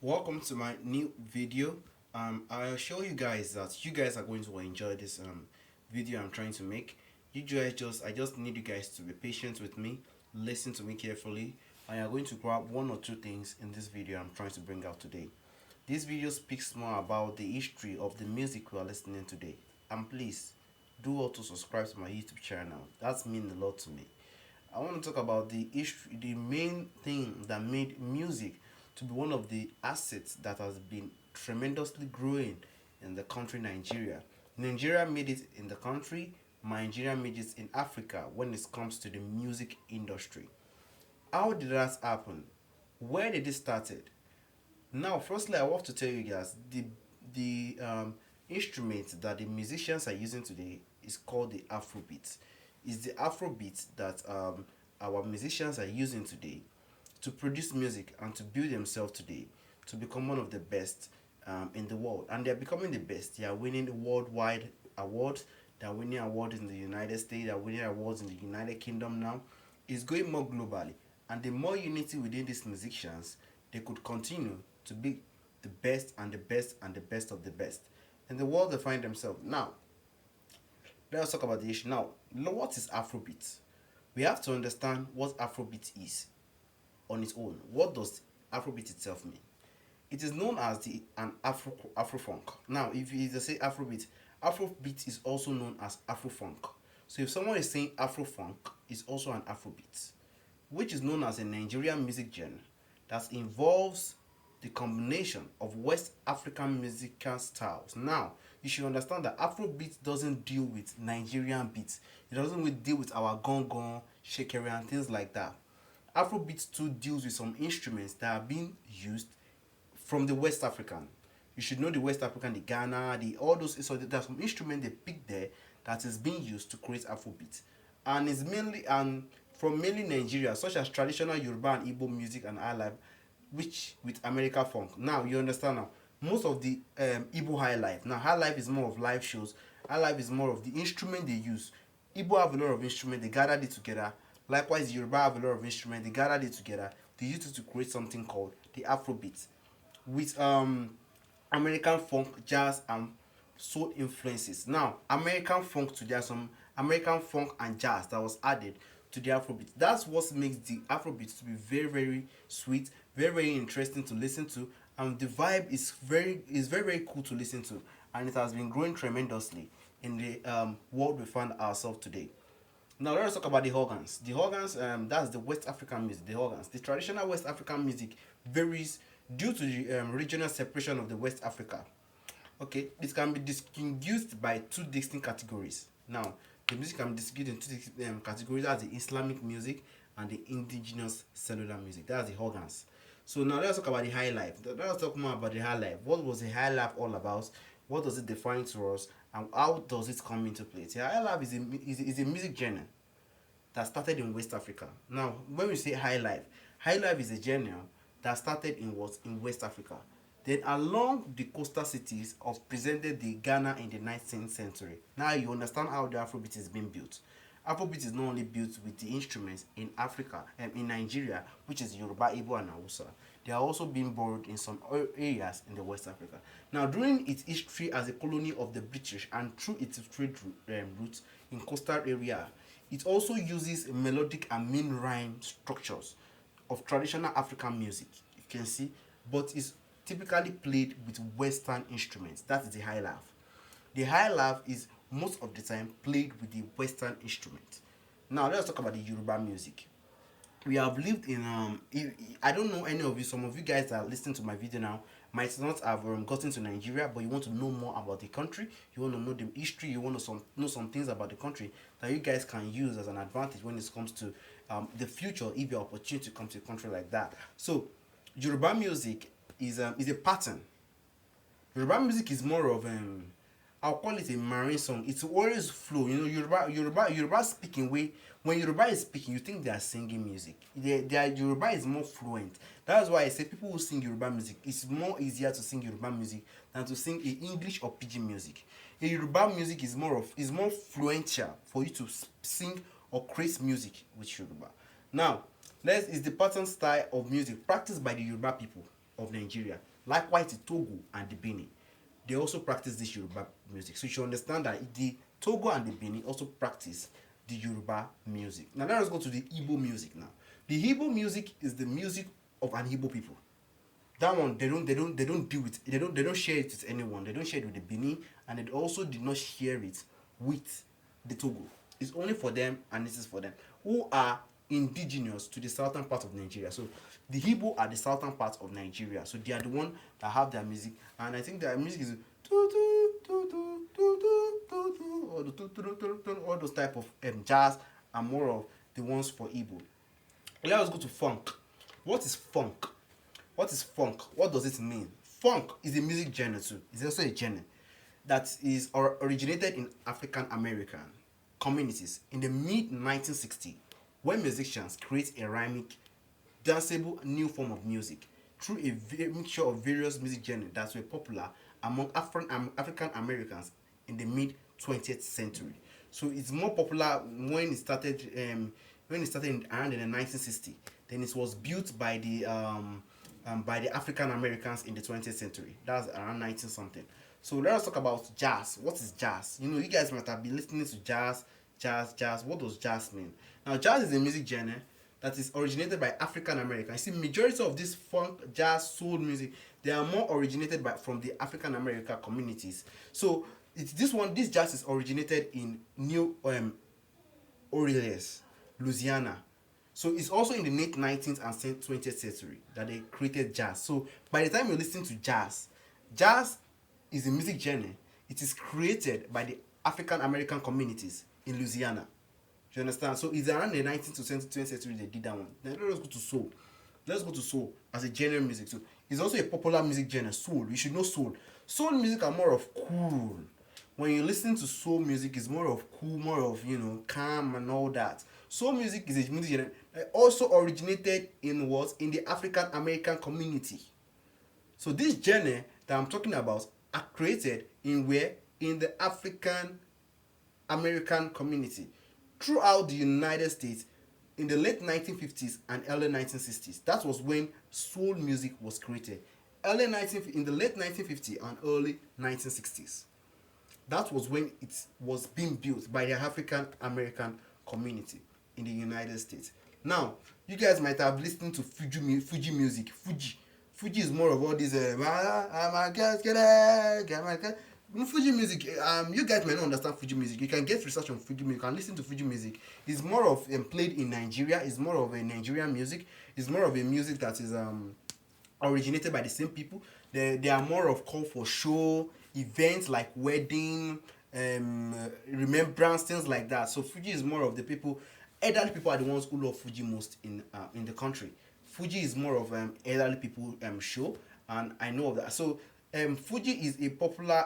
Welcome to my new video. I'll show you guys that you guys are going to enjoy this video I'm trying to make. I just need you guys to be patient with me, listen to me carefully, and you're going to grab one or two things in this video I'm trying to bring out today. This video speaks more about the history of the music we are listening today. And please do also subscribe to my YouTube channel. That's mean a lot to me. I want to talk about the issue, the main thing that made music to be one of the assets that has been tremendously growing in the country Nigeria. Nigeria made it in the country, Nigeria made it in Africa when it comes to the music industry. How did that happen? Where did it started? Now, firstly, I want to tell you guys the instrument that the musicians are using today is called the Afrobeat. It's the Afrobeat that our musicians are using today to produce music and to build themselves today to become one of the best in the world. And they're becoming the best. They are winning worldwide awards. They're winning awards in the United States. They're winning awards in the United Kingdom now. It's going more globally. And the more unity within these musicians, they could continue to be the best and the best and the best of the best in the world they find themselves. Now, let's talk about the issue. Now, what is Afrobeat? We have to understand what Afrobeat is on its own. What does Afrobeat itself mean? It is known as an Afrofunk. Now, if you say Afrobeat, Afrobeat is also known as Afrofunk. So if someone is saying Afrofunk, it's also an Afrobeat, which is known as a Nigerian music genre that involves the combination of West African musical styles. Now, you should understand that Afrobeat doesn't deal with Nigerian beats. It doesn't deal with our gong gong, shekere, and things like that. Afrobeat too deals with some instruments that are being used from the West African. You should know the West African, the Ghana, the all those. So there's some instrument they picked there that is being used to create Afrobeat, and it's mainly and from mainly Nigeria, such as traditional Yoruba and Igbo music and Highlife, which with American funk. Now you understand now. Most of the Igbo Highlife. Now Highlife is more of live shows. Highlife is more of the instrument they use. Igbo have a lot of instruments. They gathered it together. Likewise, Yoruba have a lot of instruments. They gathered it together. They used it to create something called the Afrobeat, with American funk, jazz, and soul influences. Now, American funk to there some American funk and jazz that was added to the Afrobeat. That's what makes the Afrobeat to be very very sweet, very very interesting to listen to, and the vibe is very very cool to listen to, and it has been growing tremendously in the world we find ourselves today. Now let's talk about the organs. The organs, that's the West African music. The organs, the traditional West African music varies due to the regional separation of the West Africa. Okay, this can be distinguished by two distinct categories. Now, the music can be distinguished in two distinct categories. That's the Islamic music and the indigenous cellular music. That's the organs. So now let's talk about the high life. Let's talk more about the high life. What was the high life all about? What does it define to us? And how does it come into play? The high life is a music genre that started in West Africa. Now, when we say high life is a genre that started in what in West Africa. Then along the coastal cities of presented the Ghana in the 19th century. Now you understand how the Afrobeat is being built. Afrobeat is not only built with the instruments in Africa and in Nigeria, which is Yoruba, Igbo, and Hausa. They are also being borrowed in some areas in the West Africa. Now, during its history as a colony of the British and through its trade routes in coastal area, it also uses melodic and mean rhyme structures of traditional African music. You can see, but it's typically played with Western instruments. That is the high laugh. The high laugh is most of the time played with the Western instrument. Now let's talk about the Yoruba music. We have lived in I don't know any of you, some of you guys that are listening to my video now might not have gotten to Nigeria, but you want to know more about the country, you want to know the history, you want to know some things about the country that you guys can use as an advantage when it comes to the future, if your opportunity to come to a country like that. So Yoruba music is a pattern. Yoruba music is more of I'll call it a marine song. It's always flow. You know, Yoruba speaking way. When Yoruba is speaking, you think they are singing music. Their Yoruba is more fluent. That's why I say people who sing Yoruba music, it's more easier to sing Yoruba music than to sing a English or Pidgin music. A Yoruba music is more fluential for you to sing or create music with Yoruba. Now, next is the pattern style of music practiced by the Yoruba people. of Nigeria. Likewise, the Togo and the Benin, they also practice this Yoruba music. So you should understand that the Togo and the Benin also practice the Yoruba music. Now let us go to the Igbo music now. The Igbo music is the music of an Igbo people. That one they don't deal with, they don't share it with anyone. They don't share it with the Benin, and they also did not share it with the Togo. It's only for them, and this is for them who are indigenous to the southern part of Nigeria. So the Igbo are the southern part of Nigeria. So they are the one that have their music, and I think their music is all those type of jazz, and more of the ones for Igbo. Let us go to funk. What is funk? What is funk? What does it mean? Funk is a music genre too. It's also a genre that is originated in African American communities in the mid 1960s, when musicians create a rhythmic, danceable new form of music through a mixture of various music genres that were popular among African Americans in the mid 20th century. So it's more popular when it started around in the 1960s. Then it was built by the African Americans in the 20th century. That's around 19 something. So let us talk about jazz. What is jazz? You know, you guys might have been listening to jazz. What does jazz mean? Now, jazz is a music genre that is originated by African Americans. You see, majority of this funk, jazz, soul music, they are more originated from the African American communities. So this jazz is originated in New Orleans, Louisiana. So it's also in the late 19th and 20th century that they created jazz. So by the time you listen to jazz, jazz is a music genre. It is created by the African American communities in Louisiana. Do you understand? So it's around the 19th to 20th century they did that one. Then let's go to soul. Let's go to soul as a genre music. So it's also a popular music genre. Soul. You should know soul. Soul music are more of cool. When you listen to soul music, it's more of cool, more of calm and all that. Soul music is a music genre that also originated in the African American community. So this genre that I'm talking about are created in the African American community throughout the United States in the late 1950s and early 1960s. That was when soul music was created. In the late 1950s and early 1960s. That was when it was being built by the African American community in the United States. Now, you guys might have listened to Fuji music. Fuji is more of all these Fuji music. You guys might not understand Fuji music. You can get research on Fuji music. You can listen to Fuji music. It's more of played in Nigeria. It's more of a Nigerian music. It's more of a music that is originated by the same people. They are more of call for show events like wedding, remembrance, things like that. So Fuji is more of the people. Elderly people are the ones who love Fuji most in the country. Fuji is more of elderly people show, and I know of that. So Fuji is a popular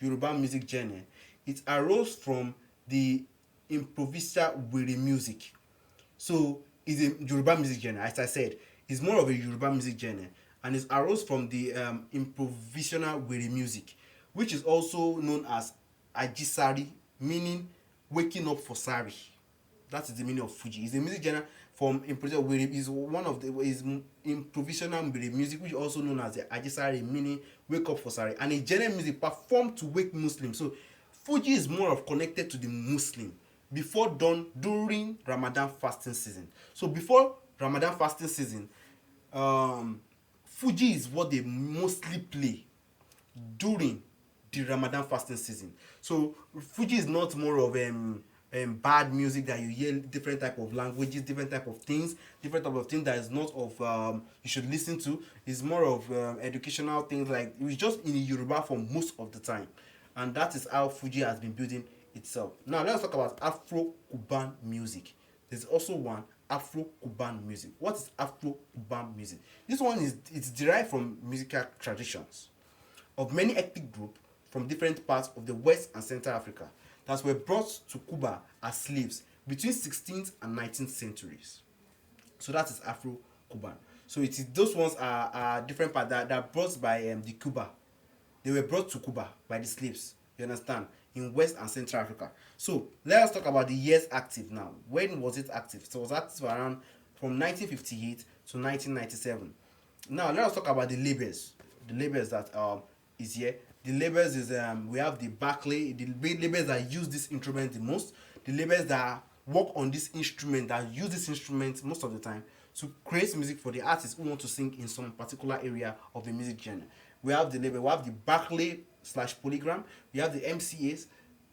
Yoruba music genre. It arose from the improvisational wiri music. So it's a Yoruba music genre, as I said. It's more of a Yoruba music genre, and it arose from the improvisational wiri music, which is also known as Ajisari, meaning waking up for Sari. That is the meaning of Fuji. It's a music genre from improvisational wiri. Is one of the improvisational wiri music, which is also known as the Ajisari, meaning wake up for Sari, and a genre music performed to wake Muslims. So Fuji is more of connected to the Muslim before done during Ramadan fasting season. So before Ramadan fasting season, Fuji is what they mostly play during the Ramadan fasting season. So Fuji is not more of bad music that you hear different type of languages, different type of things that is not of you should listen to. It's more of educational things, like it's just in Yoruba for most of the time, and that is how Fuji has been building itself. Now let's talk about Afro-Cuban music. There's also one Afro-Cuban music. What is Afro-Cuban music? This one it's derived from musical traditions of many ethnic groups from different parts of the West and Central Africa that were brought to Cuba as slaves between 16th and 19th centuries. So that is Afro-Cuban. So it is those ones are different parts that are brought by the Cuba. They were brought to Cuba by the slaves. You understand? In West and Central Africa. So let us talk about the years active now. When was it active? So it was active around from 1958 to 1997. Now let us talk about the labels. The labels that is here. The labels is we have the Barclay, the labels that use this instrument the most, the labels that work on this instrument, that use this instrument most of the time to create music for the artists who want to sing in some particular area of the music genre. We have the label, we have the Barclay slash Polygram, we have the MCAs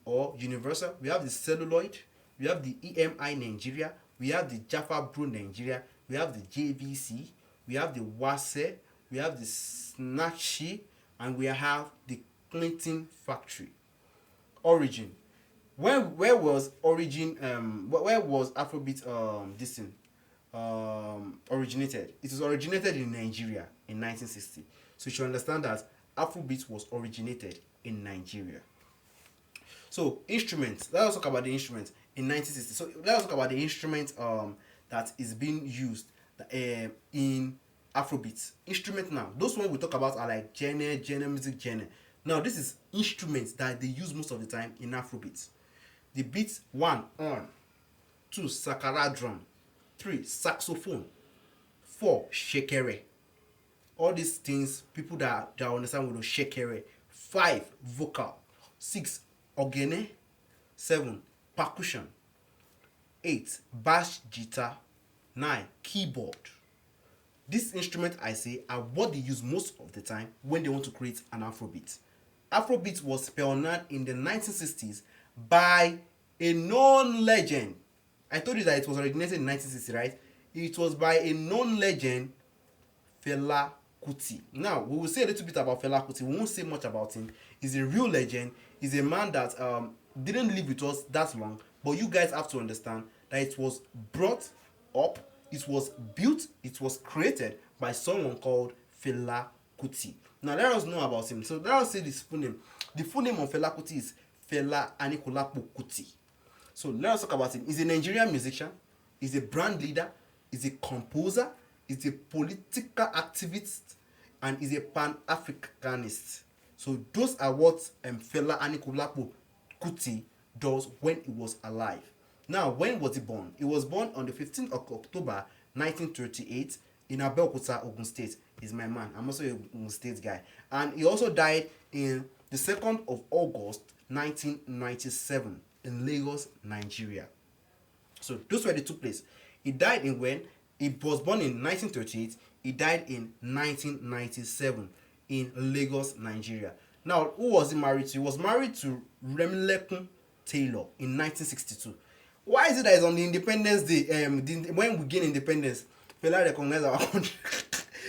or Universal, we have the Celluloid, we have the EMI Nigeria, we have the Jaffa Bro Nigeria, we have the JVC, we have the Wase, we have the Snatchy, and we have the Clinton Factory. Origin. Where was Origin? Where was Afrobeat this thing originated? It was originated in Nigeria in 1960. So you should understand that Afrobeat was originated in Nigeria. So instruments. Let us talk about the instruments in 1960. So let us talk about the instrument that is being used in Afrobeat. Instrument now. Those ones we talk about are like genre, music genre. Now this is instruments that they use most of the time in Afrobeat. The beats: 1 horn, 2 sakara drum, 3 saxophone, 4 shekere. All these things people that understand will know shekere. 5 vocal, 6 ogene, 7 percussion, 8 bass guitar, 9 keyboard. These instruments I say are what they use most of the time when they want to create an Afrobeat. Afrobeat was pioneered in the 1960s by a known legend. I told you that it was originated in 1960, right? It was by a known legend, Fela Kuti. Now, we will say a little bit about Fela Kuti. We won't say much about him. He's a real legend. He's a man that didn't live with us that long. But you guys have to understand that it was brought up, it was built, it was created by someone called Fela Kuti. Now, let us know about him. So, let us say this full name. The full name of Fela Kuti is Fela Anikulapo Kuti. So, let us talk about him. He's a Nigerian musician. He's a brand leader. He's a composer. He's a political activist. And he's a pan-Africanist. So, those are what Fela Anikulapo Kuti does when he was alive. Now, when was he born? He was born on the 15th of October 1938 in Abeokuta, Ogun State. He's my man. I'm also a Ogun State guy. And he also died in the 2nd of August 1997 in Lagos, Nigeria. So those were the two places. He died in when? He was born in 1938. He died in 1997 in Lagos, Nigeria. Now, who was he married to? He was married to Remilekun Taylor in 1962. Why is it that it's on the Independence Day? When we gain independence, Fela recognized our country.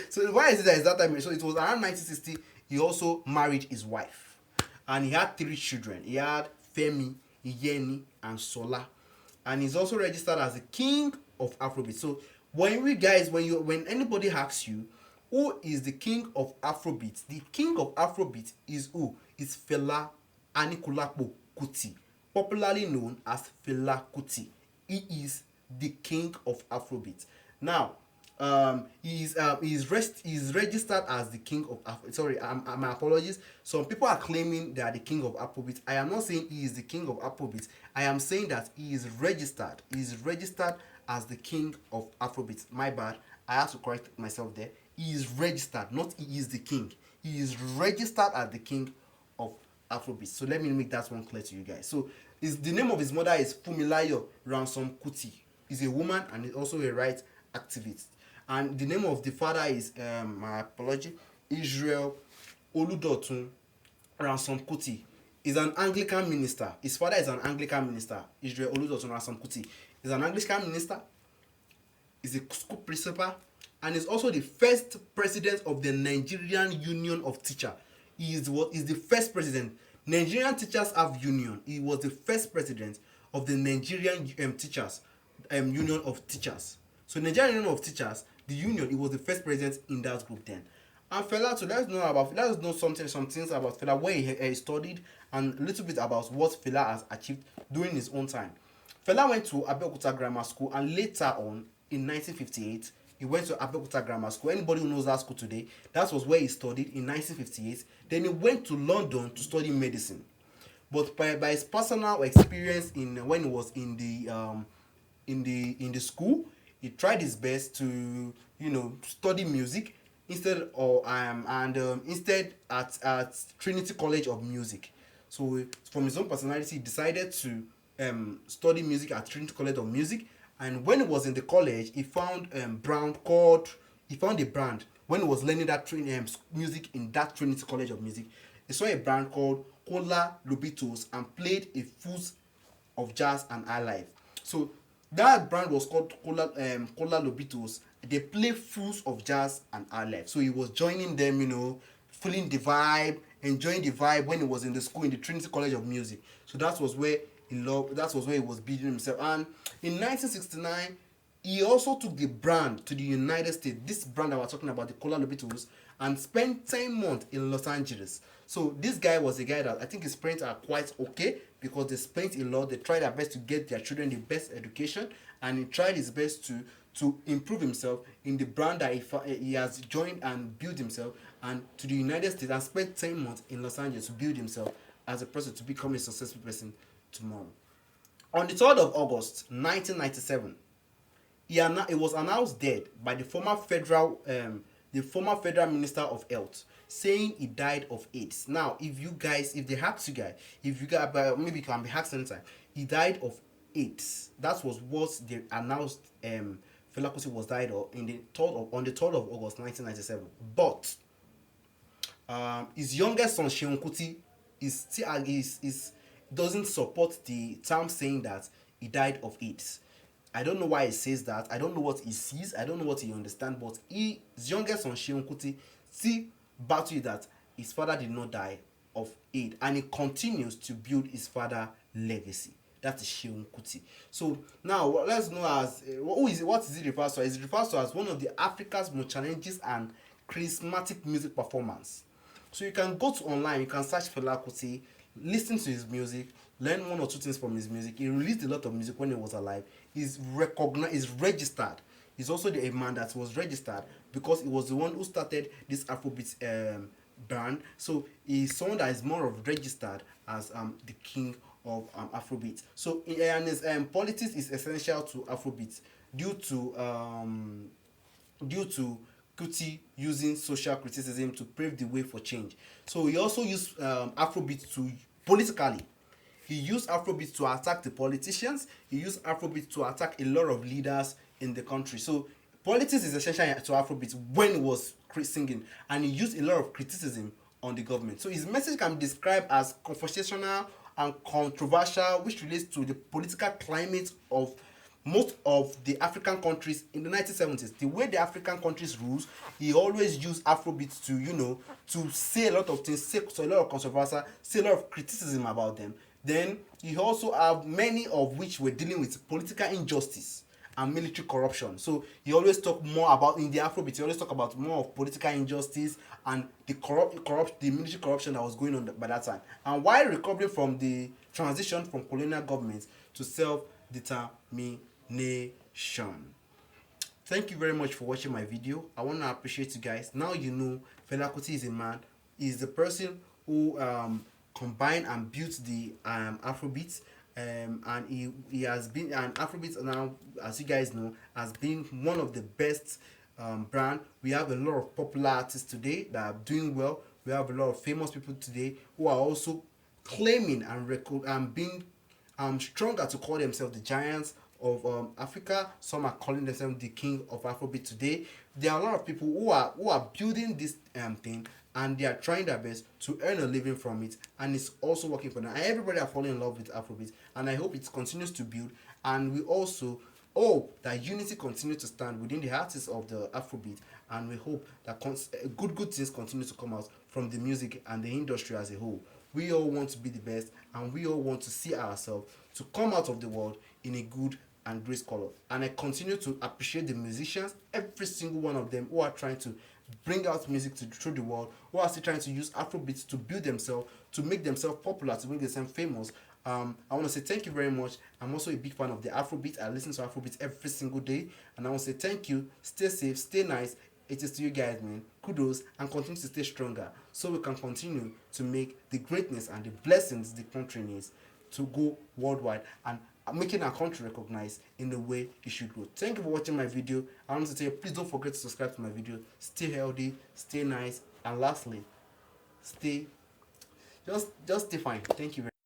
So why is it that it's that time? So it was around 1960. He also married his wife, and he had 3 children. He had Femi, Yeni, and Sola, and he's also registered as the king of Afrobeat. So when anybody asks you who is the king of Afrobeat, the king of Afrobeat is who? It's Fela Anikulapo Kuti, popularly known as Fela Kuti. He is the king of Afrobeat. Now, he's registered as the king of sorry, my apologies. Some people are claiming they are the king of Afrobeat. I am not saying he is the king of Afrobeat. I am saying that he is registered. He is registered as the king of Afrobeat. My bad. I have to correct myself there. He is registered, not he is the king. He is registered as the king of Afrobeat. So let me make that one clear to you guys. So the name of his mother is Fumilayo Ransom Kuti. He's a woman and is also a rights activist. And the name of the father is my apology, Israel Oludotun Ransom Kuti. He's an Anglican minister. His father is an Anglican minister. Israel Oludotun Ransom Kuti. He's an Anglican minister. He's a school principal, and is also the first president of the Nigerian Union of Teachers. He is the first president. Nigerian teachers have union. He was the first president of the Nigerian teachers Union of Teachers. So Nigerian Union of Teachers, the union, he was the first president in that group then. And Fela, so let us know some things about Fela, where he studied, and a little bit about what Fela has achieved during his own time. Fela went to Abeokuta Grammar School, and later on, in 1958, he went to Abeokuta Grammar School. Anybody who knows that school today, that was where he studied in 1958. Then he went to London to study medicine. But by his personal experience when he was in the school, he tried his best to study music. instead at Trinity College of Music. So from his own personality, he decided to study music at Trinity College of Music. And when he was in the college, he found he found a brand when he was learning music in that Trinity College of Music. He saw a brand called Cola Lobitos and played a foods of jazz and highlife. So that brand was called Cola Lobitos. They play fools of jazz and highlife. So he was joining them, feeling the vibe, enjoying the vibe when he was in the school in the Trinity College of Music. So that was where that was where he was building himself. And in 1969, he also took the brand to the United States, this brand that we're talking about, the Cola Lobitos, and spent 10 months in Los Angeles. So this guy was a guy that I think his parents are quite okay because they spent a lot. They tried their best to get their children the best education, and he tried his best to improve himself in the brand that he has joined and built himself, and to the United States, and spent 10 months in Los Angeles to build himself as a person to become a successful person tomorrow. On the 3rd of August 1997, it was announced dead by the former federal minister of health, saying he died of AIDS. Now, if they ask you guys, if you guys, maybe you can be asked anytime, he died of AIDS. That was what they announced. Fela Kuti was died of on the 3rd of August 1997. But his youngest son Seun Kuti doesn't support the term saying that he died of AIDS. I don't know why he says that. I don't know what he sees. I don't know what he understands. But his youngest son Seun Kuti still battled that his father did not die of AIDS, and he continues to build his father's legacy. That is Seun Kuti. So now let's know as what is it refers to? It refers to as one of the Africa's most challenging and charismatic music performance. So you can go to online, you can search Fela Kuti, listen to his music, learn one or two things from his music. He released a lot of music when he was alive. He's recognized, he's registered. He's also a man that was registered because he was the one who started this Afrobeat band. So he's someone that is more of registered as the king of Afrobeat. So and his politics is essential to Afrobeat due to Kuti using social criticism to pave the way for change. So he also used Afrobeat to politically. He used Afrobeat to attack the politicians. He used Afrobeat to attack a lot of leaders in the country. So politics is essential to Afrobeat when he was singing, and he used a lot of criticism on the government. So his message can be described as confrontational and controversial, which relates to the political climate of most of the African countries in the 1970s. The way the African countries rules, he always used Afrobeat to say a lot of things, say a lot of controversy, say a lot of criticism about them. Then he also have many of which were dealing with political injustice and military corruption. So he always talk more about, in the Afrobeat, he always talk about more of political injustice and the military corruption that was going on by that time. And while recovering from the transition from colonial governments to self-determination. Thank you very much for watching my video. I want to appreciate you guys. Now you know Fela Kuti is a man. He's the person who combined and built the Afrobeat. And he has been, and Afrobeat now, as you guys know, has been one of the best brand. We have a lot of popular artists today that are doing well. We have a lot of famous people today who are also claiming and being stronger to call themselves the giants of Africa. Some are calling themselves the king of Afrobeat today. There are a lot of people who are building this thing, and they are trying their best to earn a living from it, and it's also working for them. And everybody are falling in love with Afrobeat, and I hope it continues to build. And we also hope that unity continues to stand within the artists of the Afrobeat, and we hope that good things continue to come out from the music and the industry as a whole. We all want to be the best, and we all want to see ourselves to come out of the world in a good and great color. And I continue to appreciate the musicians, every single one of them who are trying to bring out music through the world, who are still trying to use Afrobeats to build themselves, to make themselves popular, to make themselves famous. I want to say thank you very much. I'm also a big fan of the Afrobeat. I listen to Afrobeat every single day, and I want to say thank you. Stay safe, stay nice. It is to you guys, man. Kudos, and continue to stay stronger so we can continue to make the greatness and the blessings the country needs to go worldwide and making our country recognized in the way it should go. Thank you for watching my video. I want to tell you, please don't forget to subscribe to my video. Stay healthy, stay nice, and lastly, stay just stay fine. Thank you very